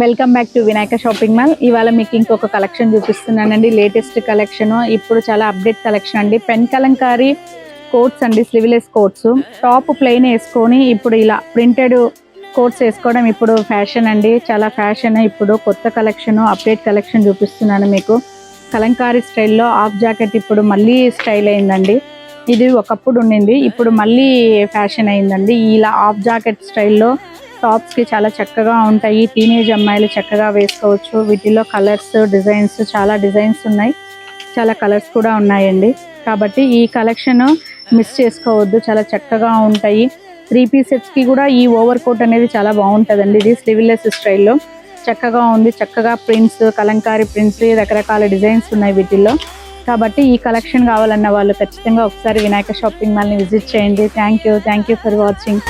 Welcome back to Vinayaka shopping mall. ఇవాళ మీకు ఇంకొక కలెక్షన్ చూపిస్తున్నానండి. లేటెస్ట్ కలెక్షన్, ఇప్పుడు చాలా అప్డేట్ కలెక్షన్ అండి. పెన్ కలంకారీ కోట్స్ అండి, స్లీవ్లెస్ కోట్స్. టాప్ ప్లెయిన్ వేసుకొని ఇప్పుడు ఇలా ప్రింటెడ్ కోట్స్ వేసుకోవడం ఇప్పుడు ఫ్యాషన్ అండి, చాలా ఫ్యాషన్. ఇప్పుడు కొత్త కలెక్షన్, అప్డేట్ కలెక్షన్ చూపిస్తున్నాను మీకు. కలంకారీ స్టైల్లో హాఫ్ జాకెట్ ఇప్పుడు మళ్ళీ స్టైల్ అయిందండి. ఇది ఒకప్పుడు ఉండింది, ఇప్పుడు మళ్ళీ ఫ్యాషన్ అయిందండి. ఇలా హాఫ్ జాకెట్ స్టైల్లో టాప్స్కి చాలా చక్కగా ఉంటాయి. టీనేజ్ అమ్మాయిలు చక్కగా వేసుకోవచ్చు. వీటిలో కలర్స్, డిజైన్స్, చాలా డిజైన్స్ ఉన్నాయి, చాలా కలర్స్ కూడా ఉన్నాయండి. కాబట్టి ఈ కలెక్షన్ మిస్ చేసుకోవద్దు, చాలా చక్కగా ఉంటాయి. 3 పీసెస్కి కూడా ఈ ఓవర్ కోట్ అనేది చాలా బాగుంటుందండి. ఇది స్లీవ్లెస్ స్టైల్లో చక్కగా ఉంది. చక్కగా ప్రింట్స్, కలంకారీ ప్రింట్స్, రకరకాల డిజైన్స్ ఉన్నాయి వీటిల్లో. కాబట్టి ఈ కలెక్షన్ కావాలన్న వాళ్ళు ఖచ్చితంగా ఒకసారి వినాయక షాపింగ్ మాల్ని విజిట్ చేయండి. Thank you for watching.